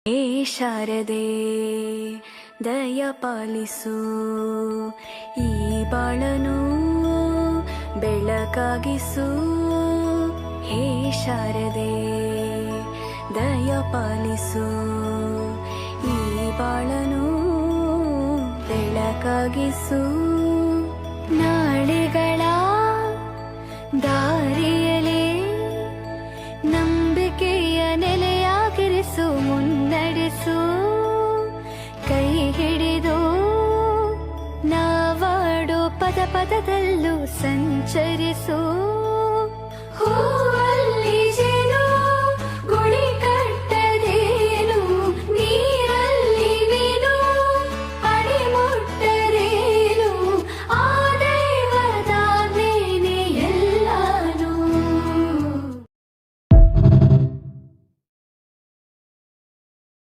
ಹೇ ಶಾರದೆ ದಯ ಪಾಲಿಸು, ಈ ಬಾಳನು ಬೆಳಕಾಗಿಸು. ಹೇ ಶಾರದೆ ದಯ ಪಾಲಿಸು, ಈ ಬಾಳನು ಬೆಳಕಾಗಿಸು. ನಾಳೆಗಳ ದಾರಿಯಲೇ ನಂಬಿಕೆಯ ನೆಲೆಯಾಗಿರಿಸು, ಮುನ್ನಡೆಸು. ಕೈ ಹಿಡಿದು ನಾವಾಡೋ ಪದ ಪದದಲ್ಲೂ ಸಂಚರಿಸು.